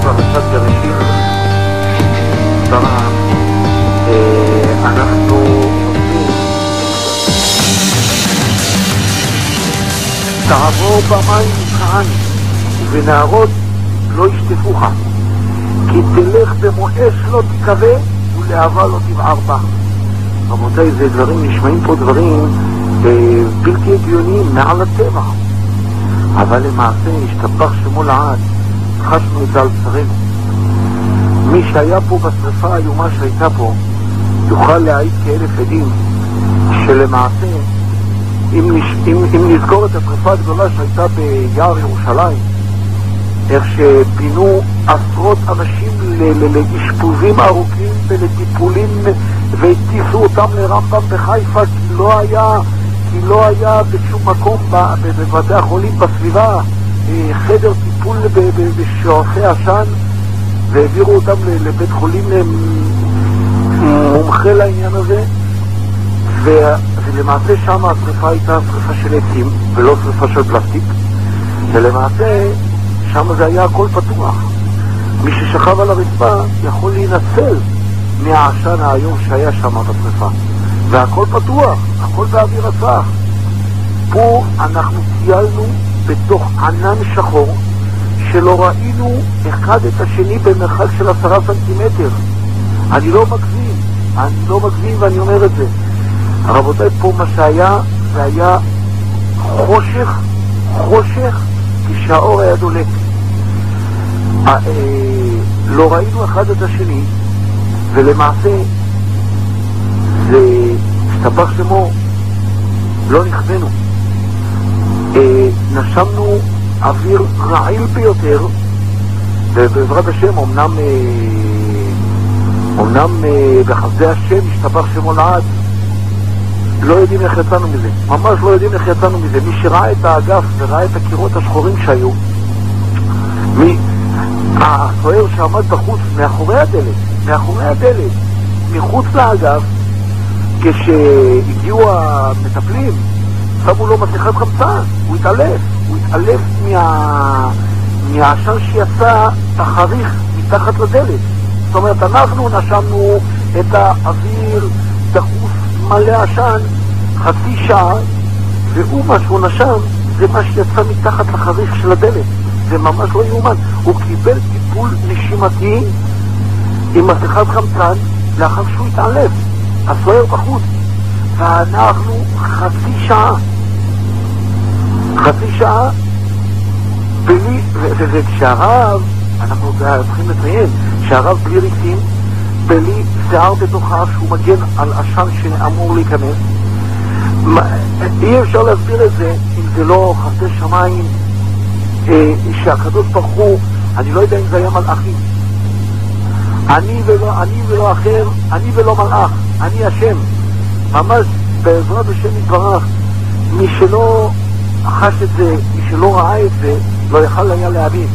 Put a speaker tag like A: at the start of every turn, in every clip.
A: פרשת בראשית, אנחנו רוצים תעבור במים כעני ונערות לא ישטפוך, כי תלך במו אש לא תכבה ולהבה לא תבער בה. רבותיי, זה דברים, נשמעים פה דברים בלתי הגיוניים מעל הטבע, אבל למעשה השתבח שמו לעד, חשנו את זה על בשרנו. מי שהיה פה בשריפה האיומה שהייתה פה יוכל להעיד כאלף עדים שלמעשה אם נזכור את השריפה הגדולה שהייתה ביער ירושלים, איך שפינו עשרות אנשים לאשפוזים ארוכים ולטיפולים והטיסו אותם לרמב"ם בחיפה, כי לא היה בשום מקום בבתי החולים בסביבה חדר טיפול בשועפי עשן, והעבירו אותם לבית חולים מומחה לעניין הזה. ולמעשה שם השריפה הייתה שריפה של עצים ולא שריפה של פלסטיק, ולמעשה שם זה היה הכל פתוח. מי ששכב על הרצפה יכול להינצל מהעשן האיום שהיה שם בשריפה, והכל פתוח, הכל באוויר הצח. פה אנחנו טיילנו בתוך ענן שחור שלא ראינו אחד את השני במרחק של 10 סנטימטר. אני לא מגזים ואני אומר את זה. רבותיי, פה מה שהיה זה היה חושך כשהאור היה דולק. לא ראינו אחד את השני, ולמעשה זה השתבח שמו, לא נכוונו. נשמנו אוויר רעיל ביותר, ובעזרת השם אמנם בחסדי השם השתבח שמו לעד, לא יודעים איך יצאנו מזה, ממש לא יודעים איך יצאנו מזה. מי שראה את האגף וראה את הקירות השחורים שהיו, הסוער שעמד בחוץ מאחורי הדלת מחוץ לאגף, כשהגיעו המטפלים שמו לו מסכת חמצן, הוא התעלף מהעשן שיצא החריך מתחת לדלת. זאת אומרת, אנחנו נשמנו את האוויר דחוס מלא עשן חצי שעה, והוא מה שהוא נשם זה מה שיצא מתחת לחריך של הדלת. זה ממש לא יאומן. הוא קיבל טיפול נשימתי עם מסכת חמצן לאחר שהוא התעלף, הסוער בחוץ, ואנחנו חצי שעה בלי, וכשהרב, אנחנו צריכים לציין שהרב בלי ריסים, בלי שיער בתוך האף שהוא מגן על עשן שאמור להיכנס, אי אפשר להסביר את זה אם זה לא חסדי שמיים, שהקדוש ברוך הוא, אני לא יודע אם זה היה מלאכים, אני ולא אחר, אני ולא מלאך, אני השם, ממש בעזרת השם יתברך. מי שלא חש את זה, מי שלא ראה את זה, לא יכל היה להבין.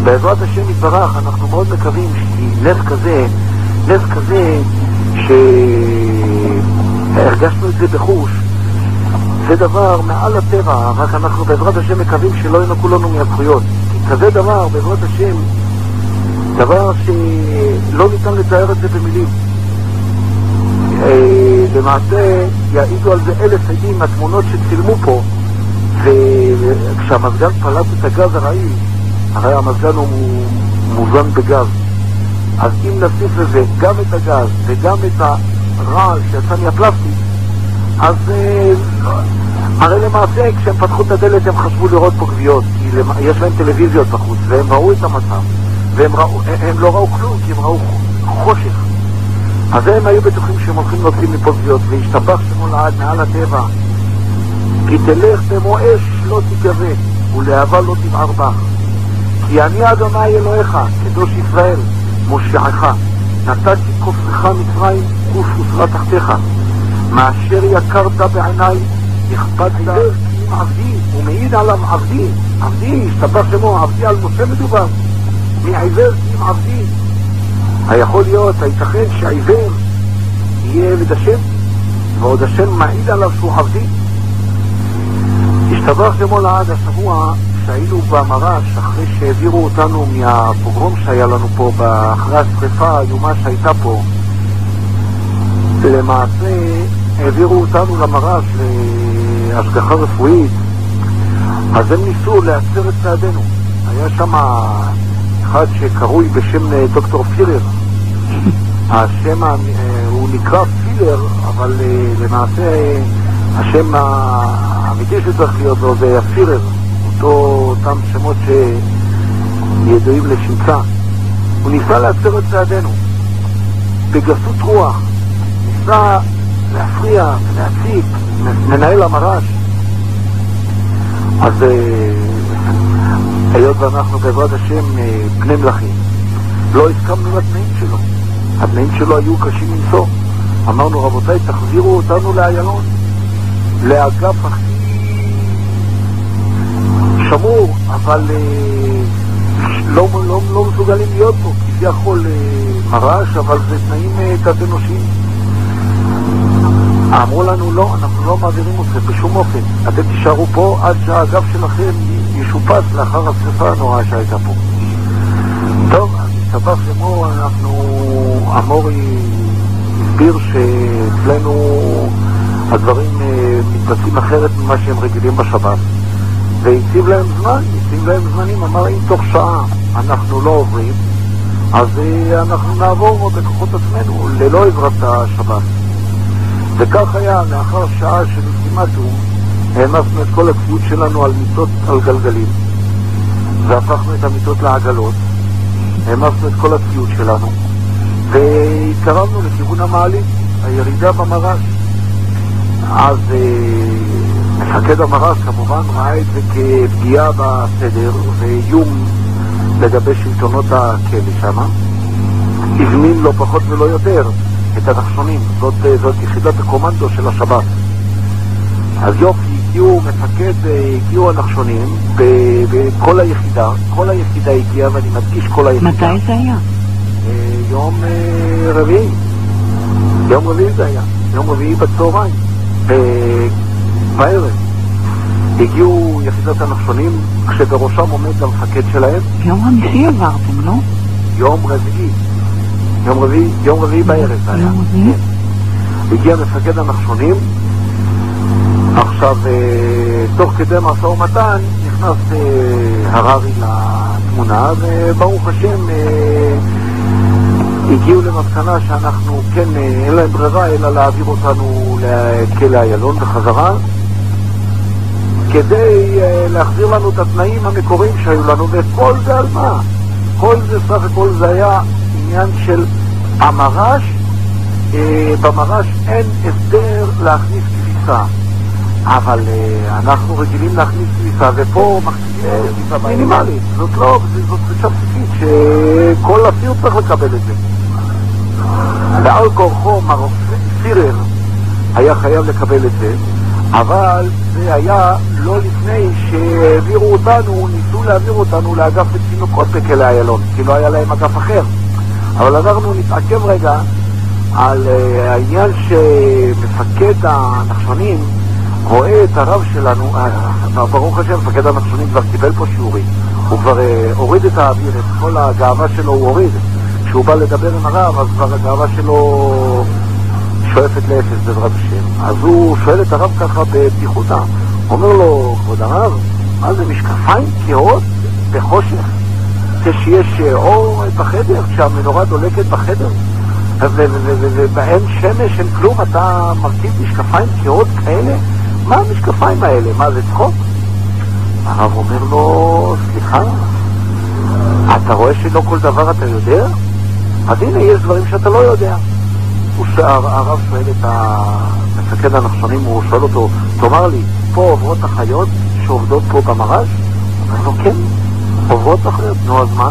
A: בעזרת השם יתברך אנחנו מאוד מקווים שנס כזה שהרגשנו את זה בחוש, זה דבר מעל הטבע, רק אנחנו בעזרת השם מקווים שלא ינקו לנו מהזכויות. כי כזה דבר בעזרת השם, דבר שלא ניתן לתאר את זה במילים. למעשה יעידו על זה 1000 עדים מהתמונות שצילמו פה, וכשהמזגן פלט את הגז הרעיל, הרי המזגן הוא מוזן בגז, אז אם נוסיף לזה גם את הגז וגם את הרעל שיצא מהפלסטיק, אז הרי למעשה כשהם פתחו את הדלת הם חשבו לראות פה גוויות, כי יש להם טלוויזיות בחוץ והם ראו את המצב, והם לא ראו כלום כי הם ראו חושך. אז הם היו בטוחים שהם הולכים להוציא מפה גוויות, והשתבח שמו לעד מעל הטבע, כי תלך במו אש לא תכבה ולהבה לא תבער בך, כי אני אדוני אלוהיך קדוש ישראל מושיעך, נתתי כופרך מצרים ופוסרה תחתיך, מאשר יקרת בעיניי הכבדת עם עבדי, ומעיד עליו עבדי השתבח שמו, עבדי על משה מדובר, מעיוור עם עבדי. היכול להיות, הייתכן שהעיוור יהיה ילד השם, ועוד השם מעיד עליו שהוא עבדי. השתבח שמו לעד. השבוע כשהיינו במרש, אחרי שהעבירו אותנו מהפוגרום שהיה לנו פה, אחרי השריפה האיומה שהייתה פה, למעשה העבירו אותנו למרש להשגחה רפואית, אז הם ניסו להצר את צעדינו. היה שם אחד שקרוי בשם דוקטור פילר. השם הוא נקרא פילר, אבל למעשה השם האמיתי שצריך להיות לו זה הפירר, אותם שמות שידועים לשמצה. הוא ניסה להצר את צעדינו בגסות רוח, ניסה להפריע ולהציק מנהל המרש. אז היות ואנחנו בעזרת השם בני מלכים, לא הסכמנו לתנאים שלו. התנאים שלו היו קשים מנשוא. אמרנו, רבותיי, תחזירו אותנו לאיילון, לאגף הכי שמור, אבל לא מסוגלים להיות פה, כי זה יכול מרש, אבל זה תנאים תת אנושיים. אמרו לנו, לא, אנחנו לא מעבירים אתכם בשום אופן. אתם תישארו פה עד שהאגף שלכם ישופץ לאחר השריפה הנוראה שהייתה פה. טוב, סבח למור, המורי הסביר שאצלנו הדברים מתבצעים אחרת ממה שהם רגילים בשבת. והציב להם זמנים, אמר, אם תוך שעה אנחנו לא עוברים, אז אנחנו נעבור בכוחות עצמנו ללא עזרת השבת. וכך היה, לאחר שעה של אולטימטום, העמסנו את כל הציוד שלנו על מיטות על גלגלים, והפכנו את המיטות לעגלות, העמסנו את כל הציוד שלנו, והתקרבנו לכיוון המעלית, הירידה במרש. אז מפקד המרש כמובן ראה את זה כפגיעה בסדר ואיום לגבי שלטונות הכלא שם. הזמין לא פחות ולא יותר את הנחשונים, זאת יחידת הקומנדו של השבת. אז יופי, הגיעו הנחשונים בכל היחידה, כל היחידה הגיעה, ואני מדגיש כל היחידה.
B: מתי זה היה?
A: יום רביעי זה היה, יום רביעי בצהריים, בערב. הגיעו יחידת הנחשונים, כשבראשם עומד המפקד שלהם.
B: יום חמישי עברתם, לא?
A: יום רביעי בערב זה היה. הגיע מפקד הנחשונים. עכשיו, תוך כדי משא ומתן נכנס הררי לתמונה, וברוך השם הגיעו למסקנה שאנחנו כן, אין להם ברירה אלא להעביר אותנו לכלא איילון בחזרה, כדי להחזיר לנו את התנאים המקוריים שהיו לנו. וכל זה על מה? כל זה סך הכל זה היה עניין של המרש. במרש אין הסדר להכניס כביסה, אבל אנחנו רגילים להכניס כביסה, ופה מכניסים כביסה מינימלית. זאת דרישה בסיסית שכל אסיר צריך לקבל את זה. ועל כורחו מר פירר היה חייב לקבל את זה, אבל זה היה לא לפני שהעבירו אותנו, ניסו להעביר אותנו לאגף לתינוקות בכלא איילון, כי לא היה להם אגף אחר. אבל אנחנו נתעכב רגע על העניין שמפקד הנחשונים רואה את הרב שלנו. ברוך השם, מפקד הנחשונים כבר קיבל פה שיעורים, הוא כבר הוריד את האוויר, את כל הגאווה שלו הוא הוריד. כשהוא בא לדבר עם הרב, אז כבר הגאווה שלו שואפת לאפס בעזרת השם. אז הוא שואל את הרב ככה בפתיחותה, אומר לו, כבוד הרב, מה זה משקפיים כהות בחושך? כשיש אור בחדר, כשהמנורה דולקת בחדר ובאין שמש אין כלום, אתה מרכיב משקפיים כהות כאלה? מה המשקפיים האלה? מה זה צחוק? הרב אומר לו, סליחה, אתה רואה שלא כל דבר אתה יודע? אז הנה, יש דברים שאתה לא יודע. הרב שואל את מפקד הנחשונים, הוא שואל אותו, תאמר לי, פה עוברות החיות שעובדות פה במרש? הוא אומר לו, כן, עוברות החיות. נו, אז מה?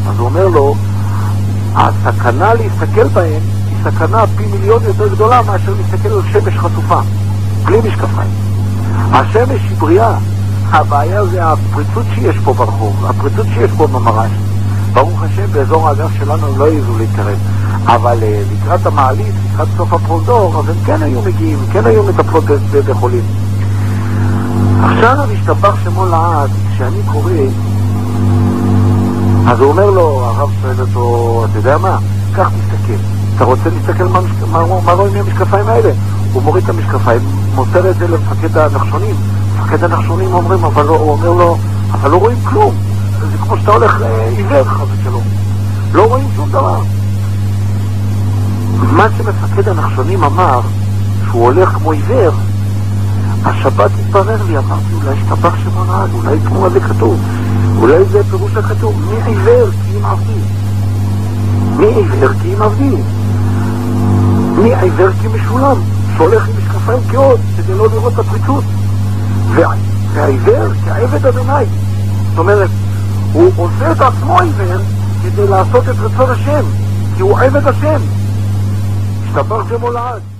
A: אז הוא אומר לו, הסכנה להסתכל בהן היא סכנה פי מיליון יותר גדולה מאשר להסתכל על שמש חשופה, בלי משקפיים. השמש היא בריאה, הבעיה זה הפריצות שיש פה ברחוב, הפריצות שיש פה במרש. ברוך השם, באזור האגף שלנו הם לא יזו להתקרב, אבל לקראת המעלית, לקראת סוף הפרוזדור, אז הם כן היו מגיעים, כן היו מטפלות בחולים. עכשיו השתבח שמו לעד, כשאני קורא, אז הוא אומר לו, הרב שואל אותו, אתה יודע מה? כך תסתכל. אתה רוצה להסתכל מה רואים מהמשקפיים האלה? הוא מוריד את המשקפיים, מוסר את זה למפקד הנחשונים. מפקד הנחשונים אומרים, הוא אומר לו, אבל לא רואים כלום. זה כמו שאתה הולך עיוור, חס ושלום. לא רואים שום דבר. מה שמפקד הנחשונים אמר, שהוא הולך כמו עיוור, השבת התברר לי, אמרתי, אולי השתבח שמו לעד, אולי כמו זה כתוב, אולי זה פירוש הכתוב, מי עיוור כי אם עבדי? מי עיוור כי אם עבדי? מי עיוור כי משולם? שהולך עם משקפיים כאות כדי לא לראות את הפריצות. והעיוור כעבד אדוני. זאת אומרת, הוא עושה את עצמו עיוור כדי לעשות את רצון השם, כי הוא עבד השם. השתבח שמו לעד.